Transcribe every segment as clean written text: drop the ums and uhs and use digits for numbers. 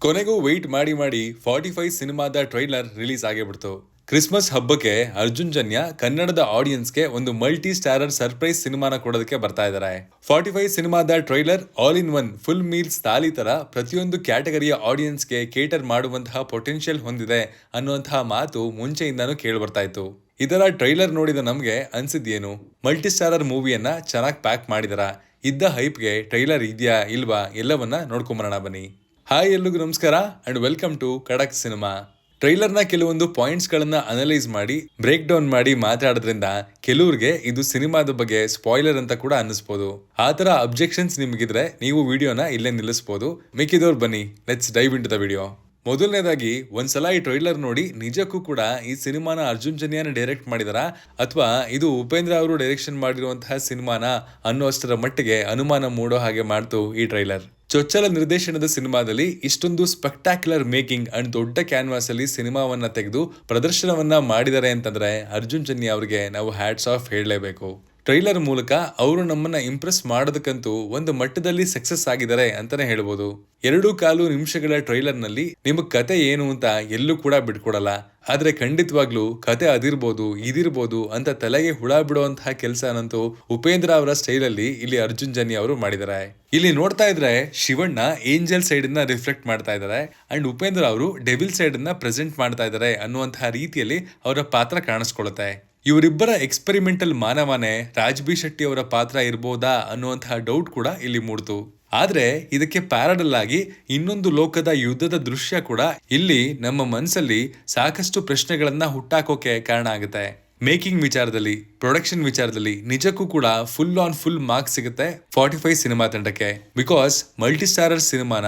ಕೊನೆಗೂ ವೆಯ್ಟ್ ಮಾಡಿ 45 ಸಿನಿಮಾದ ಟ್ರೈಲರ್ ರಿಲೀಸ್ ಆಗಿಬಿಡ್ತು. ಕ್ರಿಸ್ಮಸ್ ಹಬ್ಬಕ್ಕೆ ಅರ್ಜುನ್ ಜನ್ಯ ಕನ್ನಡದ ಆಡಿಯನ್ಸ್ಗೆ ಒಂದು ಮಲ್ಟಿ ಸ್ಟಾರರ್ ಸರ್ಪ್ರೈಸ್ ಸಿನಿಮಾನ ಕೊಡೋದಕ್ಕೆ ಬರ್ತಾ ಇದ್ದಾರೆ. 45 ಸಿನಿಮಾದ trailer all in one full meals thali ತರ ಪ್ರತಿಯೊಂದು ಕ್ಯಾಟಗರಿಯ ಆಡಿಯನ್ಸ್ಗೆ ಕೇಟರ್ ಮಾಡುವಂತಹ ಪೊಟೆನ್ಷಿಯಲ್ ಹೊಂದಿದೆ ಅನ್ನುವಂತಹ ಮಾತು ಮುಂಚೆಯಿಂದಾನು ಕೇಳಿ ಬರ್ತಾ ಇತ್ತು. ಇದರ ಟ್ರೈಲರ್ ನೋಡಿದ ನಮ್ಗೆ ಅನ್ಸಿದ್ದೇನು, ಮಲ್ಟಿ ಸ್ಟಾರರ್ ಮೂವಿಯನ್ನ ಚೆನ್ನಾಗಿ ಪ್ಯಾಕ್ ಮಾಡಿದಾರ, ಇದ್ದ ಹೈಪ್ಗೆ ಟ್ರೈಲರ್ ಇದೆಯಾ ಇಲ್ವಾ ಎಲ್ಲವನ್ನ ನೋಡ್ಕೊಂಬರೋಣ ಬನ್ನಿ. ಹಾಯ್, ಎಲ್ರಿಗೂ ನಮಸ್ಕಾರ ಅಂಡ್ ವೆಲ್ಕಮ್ ಟು ಖಡಕ್ ಸಿನಿಮಾ. ಟ್ರೈಲರ್ನ ಕೆಲವೊಂದು ಪಾಯಿಂಟ್ಸ್ ಗಳನ್ನ ಅನಲೈಸ್ ಮಾಡಿ ಬ್ರೇಕ್ ಡೌನ್ ಮಾಡಿ ಮಾತಾಡೋದ್ರಿಂದ ಕೆಲವ್ರಿಗೆ ಇದು ಸಿನಿಮಾದ ಬಗ್ಗೆ ಸ್ಪಾಯ್ಲರ್ ಅಂತ ಕೂಡ ಅನ್ನಿಸ್ಬೋದು. ಆ ತರ ಅಬ್ಜೆಕ್ಷನ್ಸ್ ನಿಮ್ಗಿದ್ರೆ ನೀವು ವಿಡಿಯೋನ ಇಲ್ಲೇ ನಿಲ್ಲಿಸಬಹುದು. ಮಿಕ್ಕಿದವ್ರು ಬನ್ನಿ, let's dive into the video. ಮೊದಲನೇದಾಗಿ ಒಂದ್ಸಲ ಈ ಟ್ರೈಲರ್ ನೋಡಿ ನಿಜಕ್ಕೂ ಕೂಡ ಈ ಸಿನಿಮಾನ ಅರ್ಜುನ್ ಜನ್ಯನ ಡೈರೆಕ್ಟ್ ಮಾಡಿದಾರ ಅಥವಾ ಇದು ಉಪೇಂದ್ರ ಅವರು ಡೈರೆಕ್ಷನ್ ಮಾಡಿರುವಂತಹ ಸಿನಿಮಾನ ಅನ್ನುವಷ್ಟರ ಮಟ್ಟಿಗೆ ಅನುಮಾನ ಮೂಡೋ ಹಾಗೆ ಮಾಡ್ತು ಈ ಟ್ರೈಲರ್. ಚೊಚ್ಚಲ ನಿರ್ದೇಶನದ ಸಿನಿಮಾದಲ್ಲಿ ಇಷ್ಟೊಂದು ಸ್ಪೆಕ್ಟಾಕ್ಯುಲರ್ ಮೇಕಿಂಗ್ ಅಂಡ್ ದೊಡ್ಡ ಕ್ಯಾನ್ವಾಸ್ ಅಲ್ಲಿ ಸಿನಿಮಾವನ್ನ ತೆಗೆದು ಪ್ರದರ್ಶನವನ್ನ ಮಾಡಿದ್ದಾರೆ ಅಂತಂದ್ರೆ ಅರ್ಜುನ್ ಜನ್ಯ ಅವರಿಗೆ ನಾವು ಹ್ಯಾಟ್ಸ್ ಆಫ್ ಹೇಳಲೇಬೇಕು. ಟ್ರೈಲರ್ ಮೂಲಕ ಅವರು ನಮ್ಮನ್ನ ಇಂಪ್ರೆಸ್ ಮಾಡೋದಕ್ಕಂತೂ ಒಂದು ಮಟ್ಟದಲ್ಲಿ ಸಕ್ಸಸ್ ಆಗಿದ್ದಾರೆ ಅಂತಾನೆ ಹೇಳ್ಬೋದು. 2.25 ನಿಮಿಷಗಳ ಟ್ರೈಲರ್ ನಲ್ಲಿ ನಿಮಗ್ ಕತೆ ಏನು ಅಂತ ಎಲ್ಲೂ ಕೂಡ ಬಿಟ್ಕೊಡಲ್ಲ. ಆದ್ರೆ ಖಂಡಿತವಾಗ್ಲೂ ಕತೆ ಅದಿರ್ಬೋದು ಇದಿರ್ಬೋದು ಅಂತ ತಲೆಗೆ ಹುಳ ಬಿಡುವಂತಹ ಕೆಲಸನಂತೂ ಉಪೇಂದ್ರ ಅವರ ಸ್ಟೈಲ್ ಅಲ್ಲಿ ಇಲ್ಲಿ ಅರ್ಜುನ್ ಜನ್ಯ ಅವರು ಮಾಡಿದ್ದಾರೆ. ಇಲ್ಲಿ ನೋಡ್ತಾ ಇದ್ರೆ ಶಿವಣ್ಣ ಏಂಜಲ್ ಸೈಡ್ ಅನ್ನ ರಿಫ್ಲೆಕ್ಟ್ ಮಾಡ್ತಾ ಇದ್ದಾರೆ ಅಂಡ್ ಉಪೇಂದ್ರ ಅವರು ಡೆವಿಲ್ ಸೈಡ್ ಅನ್ನ ಪ್ರೆಸೆಂಟ್ ಮಾಡ್ತಾ ಇದ್ದಾರೆ ಅನ್ನುವಂತಹ ರೀತಿಯಲ್ಲಿ ಅವರ ಪಾತ್ರ ಕಾಣಿಸ್ಕೊಳ್ಳುತ್ತೆ. ಇವರಿಬ್ಬರ ಎಕ್ಸ್ಪೆರಿಮೆಂಟಲ್ ಮಾನವನೇ ರಾಜ್ ಬಿ ಶೆಟ್ಟಿ ಅವರ ಪಾತ್ರ ಇರ್ಬೋದಾ ಅನ್ನುವಂತಹ ಡೌಟ್ ಕೂಡ ಇಲ್ಲಿ ಮೂಡ್ತು. ಆದ್ರೆ ಇದಕ್ಕೆ ಪ್ಯಾರಡಲ್ ಆಗಿ ಇನ್ನೊಂದು ಲೋಕದ ಯುದ್ಧದ ದೃಶ್ಯ ಕೂಡ ಇಲ್ಲಿ ನಮ್ಮ ಮನಸ್ಸಲ್ಲಿ ಸಾಕಷ್ಟು ಪ್ರಶ್ನೆಗಳನ್ನ ಹುಟ್ಟಾಕೋಕೆ ಕಾರಣ ಆಗುತ್ತೆ. ಮೇಕಿಂಗ್ ವಿಚಾರದಲ್ಲಿ, ಪ್ರೊಡಕ್ಷನ್ ವಿಚಾರದಲ್ಲಿ ನಿಜಕ್ಕೂ ಕೂಡ ಫುಲ್ ಆನ್ ಫುಲ್ ಮಾರ್ಕ್ಸ್ ಸಿಗುತ್ತೆ 45 ಸಿನಿಮಾ ತಂಡಕ್ಕೆ. ಬಿಕಾಸ್ ಮಲ್ಟಿ ಸ್ಟಾರರ್ ಸಿನಿಮಾನ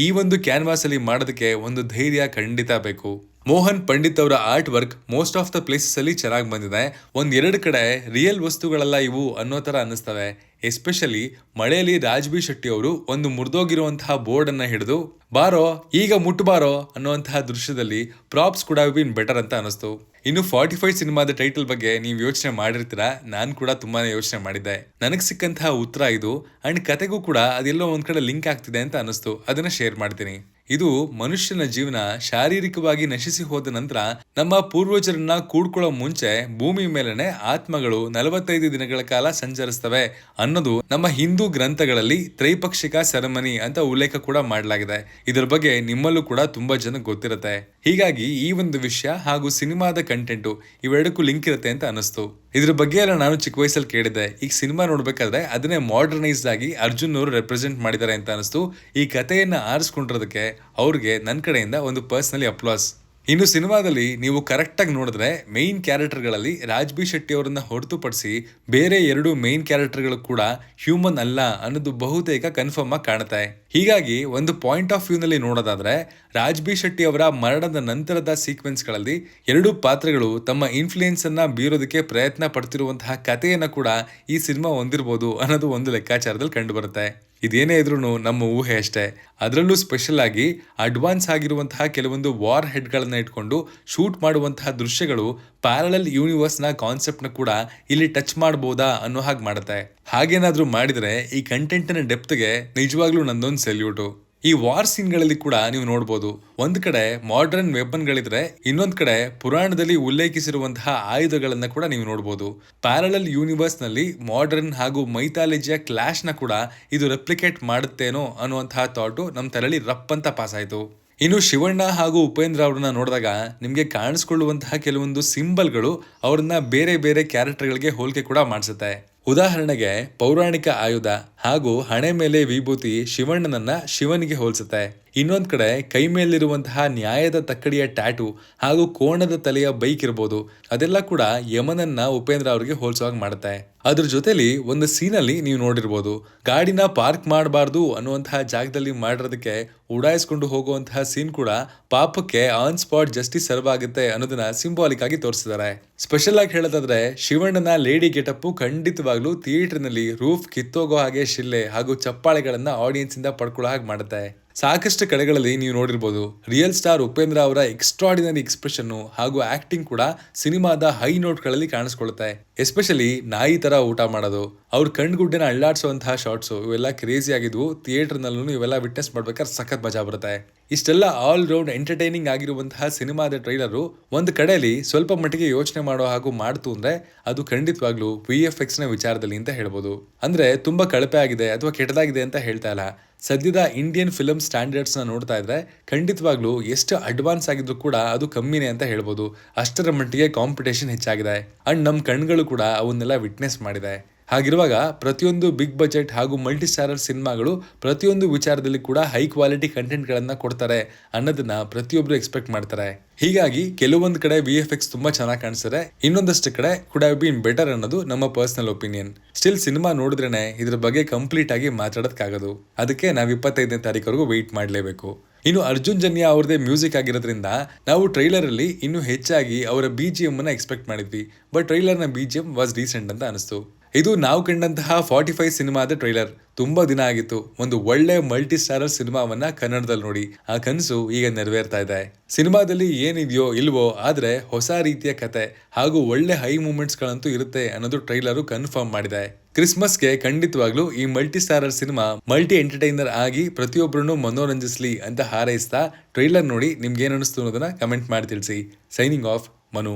ಈ ಒಂದು ಕ್ಯಾನ್ವಾಸ್ ಅಲ್ಲಿ ಮಾಡೋದಕ್ಕೆ ಒಂದು ಧೈರ್ಯ ಖಂಡಿತ ಬೇಕು. ಮೋಹನ್ ಪಂಡಿತ್ ಅವರ art work most of the places ಅಲ್ಲಿ ಚೆನ್ನಾಗಿ ಬಂದಿದೆ. ಒಂದೆರಡು ಕಡೆ ರಿಯಲ್ ವಸ್ತುಗಳೆಲ್ಲ ಇವು ಅನ್ನೋ ತರ ಅನ್ನಿಸ್ತವೆ. ಎಸ್ಪೆಷಲಿ ಮಳೆಯಲ್ಲಿ ರಾಜ್ ಬಿ ಶೆಟ್ಟಿ ಅವರು ಒಂದು ಮುರಿದೋಗಿರುವಂತಹ ಬೋರ್ಡ್ ಅನ್ನ ಹಿಡಿದು ಬಾರೋ ಈಗ ಮುಟ್ಟಬಾರೋ ಅನ್ನುವಂತಹ ದೃಶ್ಯದಲ್ಲಿ ಪ್ರಾಪ್ಸ್ ಕೂಡ ಬಿನ್ ಬೆಟರ್ ಅಂತ ಅನಿಸ್ತು. ಇನ್ನು 45 ಸಿನಿಮಾದ ಟೈಟಲ್ ಬಗ್ಗೆ ನೀವು ಯೋಚನೆ ಮಾಡಿರ್ತೀರಾ, ನಾನು ಕೂಡ ತುಂಬಾನೇ ಯೋಚನೆ ಮಾಡಿದ್ದೆ. ನನಗೆ ಸಿಕ್ಕಂತಹ ಉತ್ತರ ಇದು ಅಂಡ್ ಕತೆಗೂ ಕೂಡ ಅದೆಲ್ಲೋ ಒಂದ್ ಕಡೆ ಲಿಂಕ್ ಆಗ್ತಿದೆ ಅಂತ ಅನಿಸ್ತು. ಅದನ್ನ ಶೇರ್ ಮಾಡ್ತೀನಿ. ಇದು ಮನುಷ್ಯನ ಜೀವನ ಶಾರೀರಿಕವಾಗಿ ನಶಿಸಿ ಹೋದ ನಂತರ ನಮ್ಮ ಪೂರ್ವಜರನ್ನ ಕೂಡ್ಕೊಳ್ಳೋ ಮುಂಚೆ ಭೂಮಿ ಮೇಲೆನೆ ಆತ್ಮಗಳು 45 ದಿನಗಳ ಕಾಲ ಸಂಚರಿಸ್ತವೆ ಅನ್ನೋದು ನಮ್ಮ ಹಿಂದೂ ಗ್ರಂಥಗಳಲ್ಲಿ ತ್ರೈಪಾಕ್ಷಿಕ ಸೆರೆಮನಿ ಅಂತ ಉಲ್ಲೇಖ ಕೂಡ ಮಾಡಲಾಗಿದೆ. ಇದರ ಬಗ್ಗೆ ನಿಮ್ಮಲ್ಲೂ ಕೂಡ ತುಂಬಾ ಜನ ಗೊತ್ತಿರುತ್ತೆ. ಹೀಗಾಗಿ ಈ ಒಂದು ವಿಷಯ ಹಾಗೂ ಸಿನಿಮಾದ ಕಂಟೆಂಟು ಇವೆರಡಕ್ಕೂ ಲಿಂಕ್ ಇರುತ್ತೆ ಅಂತ ಅನಿಸ್ತು. ಇದ್ರ ಬಗ್ಗೆ ಎಲ್ಲ ನಾನು ಚಿಕ್ಕ ವಯಸ್ಸಲ್ಲಿ ಕೇಳಿದ್ದೆ. ಈಗ ಸಿನಿಮಾ ನೋಡ್ಬೇಕಾದ್ರೆ ಅದನ್ನೇ ಮಾಡರ್ನೈಸ್ಡ್ ಆಗಿ ಅರ್ಜುನ್ ಅವರು ರೆಪ್ರೆಸೆಂಟ್ ಮಾಡಿದ್ದಾರೆ ಅಂತ ಅನಿಸ್ತು. ಈ ಕಥೆಯನ್ನ ಆರಿಸ್ಕೊಂಡಿರೋದಕ್ಕೆ ಅವ್ರಿಗೆ ನನ್ನ ಕಡೆಯಿಂದ ಒಂದು ಪರ್ಸನಲಿ ಅಪ್ಲಾಸ್. ಇನ್ನು ಸಿನಿಮಾದಲ್ಲಿ ನೀವು ಕರೆಕ್ಟ್ ಆಗಿ ನೋಡಿದ್ರೆ ಮೇನ್ ಕ್ಯಾರೆಕ್ಟರ್ಗಳಲ್ಲಿ ರಾಜ್ ಬಿ ಶೆಟ್ಟಿ ಅವರನ್ನ ಹೊರತುಪಡಿಸಿ ಬೇರೆ 2 ಮೇನ್ ಕ್ಯಾರೆಕ್ಟರ್ಗಳು ಕೂಡ ಹ್ಯೂಮನ್ ಅಲ್ಲ ಅನ್ನೋದು ಬಹುತೇಕ ಕನ್ಫರ್ಮ್ ಆಗಿ ಕಾಣುತ್ತೆ. ಹೀಗಾಗಿ ಒಂದು ಪಾಯಿಂಟ್ ಆಫ್ ವ್ಯೂ ನಲ್ಲಿ ನೋಡೋದಾದ್ರೆ ರಾಜ್ ಬಿ ಶೆಟ್ಟಿ ಅವರ ಮರಣದ ನಂತರದ ಸೀಕ್ವೆನ್ಸ್ ಗಳಲ್ಲಿ 2 ಪಾತ್ರಗಳು ತಮ್ಮ ಇನ್ಫ್ಲೂಯೆನ್ಸ್ ಅನ್ನ ಬೀರೋದಕ್ಕೆ ಪ್ರಯತ್ನ ಪಡ್ತಿರುವಂತಹ ಕಥೆಯನ್ನ ಕೂಡ ಈ ಸಿನಿಮಾ ಹೊಂದಿರಬಹುದು ಅನ್ನೋದು ಒಂದು ಲೆಕ್ಕಾಚಾರದಲ್ಲಿ ಕಂಡು ಬರುತ್ತೆ. ಇದೇನೇ ಇದ್ರೂ ನಮ್ಮ ಊಹೆ ಅಷ್ಟೇ. ಅದರಲ್ಲೂ ಸ್ಪೆಷಲ್ ಆಗಿ ಅಡ್ವಾನ್ಸ್ ಆಗಿರುವಂತಹ ಕೆಲವೊಂದು ವಾರ್ ಹೆಡ್ ಗಳನ್ನ ಇಟ್ಕೊಂಡು ಶೂಟ್ ಮಾಡುವಂತಹ ದೃಶ್ಯಗಳು ಪ್ಯಾರಲಲ್ ಯೂನಿವರ್ಸ್ ನ ಕಾನ್ಸೆಪ್ಟ್ ನ ಕೂಡ ಇಲ್ಲಿ ಟಚ್ ಮಾಡಬಹುದಾ ಅನ್ನೋ ಹಾಗೆ ಮಾಡುತ್ತೆ. ಹಾಗೇನಾದ್ರೂ ಮಾಡಿದ್ರೆ ಈ ಕಂಟೆಂಟ್ ನ ಡೆಪ್ತ್ಗೆ ನಿಜವಾಗ್ಲೂ ನಂದೊಂದು ಸೆಲ್ಯೂಟು. ಈ ವಾರ್ ಸೀನ್ ಗಳಲ್ಲಿ ಕೂಡ ನೀವು ನೋಡಬಹುದು, ಒಂದ್ ಕಡೆ ಮಾಡರ್ನ್ ವೆಪನ್ ಗಳಿದ್ರೆ ಇನ್ನೊಂದ್ ಕಡೆ ಪುರಾಣದಲ್ಲಿ ಉಲ್ಲೇಖಿಸಿರುವಂತಹ ಆಯುಧಗಳನ್ನ ಕೂಡ ನೀವು ನೋಡಬಹುದು. ಪ್ಯಾರಲಲ್ ಯೂನಿವರ್ಸ್ ನಲ್ಲಿ ಮಾಡರ್ನ್ ಹಾಗೂ ಮೈಥಾಲಜಿಯ ಕ್ಲಾಶ್ ನ ಕೂಡ ಇದು ರೆಪ್ಲಿಕೇಟ್ ಮಾಡುತ್ತೇನೋ ಅನ್ನುವಂತಹ ಥಾಟು ನಮ್ ತಲೆಯಲ್ಲಿ ರಪ್ ಅಂತ ಪಾಸ್ ಆಯ್ತು. ಇನ್ನು ಶಿವಣ್ಣ ಹಾಗೂ ಉಪೇಂದ್ರ ಅವ್ರನ್ನ ನೋಡಿದಾಗ ನಿಮ್ಗೆ ಕಾಣಿಸ್ಕೊಳ್ಳುವಂತಹ ಕೆಲವೊಂದು ಸಿಂಬಲ್ಗಳು ಅವ್ರನ್ನ ಬೇರೆ ಬೇರೆ ಕ್ಯಾರೆಕ್ಟರ್ಗಳಿಗೆ ಹೋಲಿಕೆ ಕೂಡ ಮಾಡಿಸುತ್ತೆ. ಉದಾಹರಣೆಗೆ ಪೌರಾಣಿಕ ಆಯುಧ ಹಾಗೂ ಹಣೆ ಮೇಲೆ ವಿಭೂತಿ ಶಿವಣ್ಣನನ್ನ ಶಿವನಿಗೆ ಹೋಲಿಸುತ್ತೆ. ಇನ್ನೊಂದ್ ಕಡೆ ಕೈ ಮೇಲಿರುವಂತಹ ನ್ಯಾಯದ ತಕ್ಕಡಿಯ ಟ್ಯಾಟು ಹಾಗೂ ಕೋಣದ ತಲೆಯ ಬೈಕ್ ಇರ್ಬೋದು, ಅದೆಲ್ಲ ಕೂಡ ಯಮನನ್ನ ಉಪೇಂದ್ರ ಅವರಿಗೆ ಹೋಲಿಸುವಾಗ ಮಾಡುತ್ತೆ. ಅದ್ರ ಜೊತೆಲಿ ಒಂದು ಸೀನಲ್ಲಿ ನೀವು ನೋಡಿರ್ಬೋದು, ಗಾಡಿನ ಪಾರ್ಕ್ ಮಾಡಬಾರ್ದು ಅನ್ನುವಂತಹ ಜಾಗದಲ್ಲಿ ಮಾಡಿರೋದಕ್ಕೆ ಉಡಾಯಿಸ್ಕೊಂಡು ಹೋಗುವಂತಹ ಸೀನ್ ಕೂಡ ಪಾಪಕ್ಕೆ ಆನ್ ಸ್ಪಾಟ್ ಜಸ್ಟಿಸ್ ಸರ್ವ್ ಆಗುತ್ತೆ ಅನ್ನೋದನ್ನ ಸಿಂಬಾಲಿಕ್ ಆಗಿ ತೋರಿಸಿದ್ದಾರೆ. ಸ್ಪೆಷಲ್ ಆಗಿ ಹೇಳೋದಾದ್ರೆ ಶಿವಣ್ಣನ ಲೇಡಿ ಗೆಟಪ್ ಖಂಡಿತವಾಗ್ಲೂ ಥಿಯೇಟರ್ ನಲ್ಲಿ ರೂಫ್ ಕಿತ್ತೋಗೋ ಹಾಗೆ ಶಿಲ್ಲೆ ಹಾಗೂ ಚಪ್ಪಾಳೆಗಳನ್ನ ಆಡಿಯನ್ಸ್ ಇಂದ ಪಡ್ಕೊಳ್ಳೋ ಹಾಗೆ ಮಾಡುತ್ತೆ. ಸಾಕಷ್ಟು ಕಡೆಗಳಲ್ಲಿ ನೀವು ನೋಡಿರ್ಬೋದು ರಿಯಲ್ ಸ್ಟಾರ್ ಉಪೇಂದ್ರ ಅವರ ಎಕ್ಸ್ಟ್ರಾಡಿನರಿ ಎಕ್ಸ್ಪ್ರೆಷನ್ ಹಾಗೂ ಆಕ್ಟಿಂಗ್ ಕೂಡ ಸಿನಿಮಾದ ಹೈ ನೋಟ್ಗಳಲ್ಲಿ ಕಾಣಿಸ್ಕೊಳ್ಳುತ್ತೆ. ಎಸ್ಪೆಷಲಿ ನಾಯಿ ತರ ಊಟ ಮಾಡೋದು, ಅವ್ರ ಕಣ್ಗುಡ್ಡನ ಅಳ್ಳಾಡ್ಸುವಂತಹ ಶಾರ್ಟ್ಸ್ ಇವೆಲ್ಲ ಕ್ರೇಜಿ ಆಗಿದ್ವು. ಥಿಯೇಟರ್ ನಲ್ಲೂ ಇವೆಲ್ಲ ವಿಟ್ನೆಸ್ ಮಾಡ್ಬೇಕಾದ್ರೆ ಸಖತ್ ಮಜಾ ಬರುತ್ತೆ. ಇಷ್ಟೆಲ್ಲ ಆಲ್ ರೌಂಡ್ ಎಂಟರ್ಟೈನಿಂಗ್ ಆಗಿರುವಂತಹ ಸಿನಿಮಾದ ಟ್ರೈಲರು ಒಂದು ಕಡೆಯಲ್ಲಿ ಸ್ವಲ್ಪ ಮಟ್ಟಿಗೆ ಯೋಚನೆ ಮಾಡೋ ಹಾಗೂ ಮಾಡ್ತು ಅಂದ್ರೆ ಅದು ಖಂಡಿತವಾಗ್ಲೂ VFX ನ ವಿಚಾರದಲ್ಲಿ ಅಂತ ಹೇಳ್ಬೋದು. ಅಂದ್ರೆ ತುಂಬಾ ಕಳಪೆ ಆಗಿದೆ ಅಥವಾ ಕೆಟ್ಟದಾಗಿದೆ ಅಂತ ಹೇಳ್ತಾ ಇಲ್ಲ. ಸದ್ಯದ ಇಂಡಿಯನ್ ಫಿಲ್ಮ್ ಸ್ಟ್ಯಾಂಡರ್ಡ್ಸ್ ನ ನೋಡ್ತಾ ಇದ್ರೆ ಖಂಡಿತವಾಗ್ಲೂ ಎಷ್ಟು ಅಡ್ವಾನ್ಸ್ ಆಗಿದ್ರು ಕೂಡ ಅದು ಕಮ್ಮಿನೇ ಅಂತ ಹೇಳ್ಬೋದು. ಅಷ್ಟರ ಮಟ್ಟಿಗೆ ಕಾಂಪಿಟೇಷನ್ ಹೆಚ್ಚಾಗಿದೆ ಅಂಡ್ ನಮ್ ಕಣ್ಗಳು ಕೂಡ ಅವನ್ನೆಲ್ಲ ವಿಟ್ನೆಸ್ ಮಾಡಿದೆ. ಹಾಗಿರುವಾಗ ಪ್ರತಿಯೊಂದು ಬಿಗ್ ಬಜೆಟ್ ಹಾಗೂ ಮಲ್ಟಿ ಸ್ಟಾರರ್ ಸಿನಿಮಾಗಳು ಪ್ರತಿಯೊಂದು ವಿಚಾರದಲ್ಲಿ ಕೂಡ ಹೈ ಕ್ವಾಲಿಟಿ ಕಂಟೆಂಟ್ ಗಳನ್ನ ಕೊಡ್ತಾರೆ ಅನ್ನೋದನ್ನ ಪ್ರತಿಯೊಬ್ರು ಎಕ್ಸ್ಪೆಕ್ಟ್ ಮಾಡ್ತಾರೆ. ಹೀಗಾಗಿ ಕೆಲವೊಂದು ಕಡೆ VFX ತುಂಬಾ ಚೆನ್ನಾಗಿ ಕಾಣಿಸ್ತಾರೆ, ಇನ್ನೊಂದಷ್ಟು ಕಡೆ ಕುಡ್ ಹ್ಯಾವ್ ಬೀನ್ ಬೆಟರ್ ಅನ್ನೋದು ನಮ್ಮ ಪರ್ಸನಲ್ ಒಪಿನಿಯನ್. ಸ್ಟಿಲ್ ಸಿನಿಮಾ ನೋಡಿದ್ರೇನೆ ಇದ್ರ ಬಗ್ಗೆ ಕಂಪ್ಲೀಟ್ ಆಗಿ ಮಾತಾಡೋದಕ್ಕಾಗೋದು. ಅದಕ್ಕೆ ನಾವು 25ನೇ ತಾರೀಕವರೆಗೂ ವೆಯ್ಟ್ ಮಾಡಲೇಬೇಕು. ಇನ್ನು ಅರ್ಜುನ್ ಜನ್ಯ ಅವ್ರದೇ ಮ್ಯೂಸಿಕ್ ಆಗಿರೋದ್ರಿಂದ ನಾವು ಟ್ರೈಲರ್ ಅಲ್ಲಿ ಇನ್ನೂ ಹೆಚ್ಚಾಗಿ ಅವರ BGM ಅನ್ನ ಎಕ್ಸ್ಪೆಕ್ಟ್ ಮಾಡಿದ್ವಿ. ಬಟ್ ಟ್ರೈಲರ್ ನ BGM ವಾಸ್ ಡೀಸೆಂಟ್ ಅಂತ ಅನಿಸ್ತು. ಇದು ನಾವು ಕಂಡಂತಹ 45 ಸಿನಿಮಾದ ಟ್ರೈಲರ್. ತುಂಬಾ ದಿನ ಆಗಿತ್ತು ಒಂದು ಒಳ್ಳೆ ಮಲ್ಟಿ ಸ್ಟಾರರ್ ಸಿನಿಮಾವನ್ನ ಕನ್ನಡದಲ್ಲಿ ನೋಡಿ. ಆ ಕನಸು ಈಗ ನೆರವೇರ್ತಾ ಇದೆ. ಸಿನಿಮಾದಲ್ಲಿ ಏನಿದೆಯೋ ಇಲ್ವೋ ಆದ್ರೆ ಹೊಸ ರೀತಿಯ ಕತೆ ಹಾಗೂ ಒಳ್ಳೆ ಹೈ ಮೂಮೆಂಟ್ಸ್ ಗಳಂತೂ ಇರುತ್ತೆ ಅನ್ನೋದು ಟ್ರೈಲರು ಕನ್ಫರ್ಮ್ ಮಾಡಿದೆ. ಕ್ರಿಸ್ಮಸ್ಗೆ ಖಂಡಿತವಾಗ್ಲೂ ಈ multi starrer cinema multi entertainer ಆಗಿ ಪ್ರತಿಯೊಬ್ಬರನ್ನು ಮನೋರಂಜಿಸ್ಲಿ ಅಂತ ಹಾರೈಸ್ತಾ ಟ್ರೈಲರ್ ನೋಡಿ ನಿಮ್ಗೆ ಏನ್ ಅನಿಸ್ತು ಅನ್ನೋದನ್ನ ಕಮೆಂಟ್ ಮಾಡಿ ತಿಳಿಸಿ. Signing off, Manu.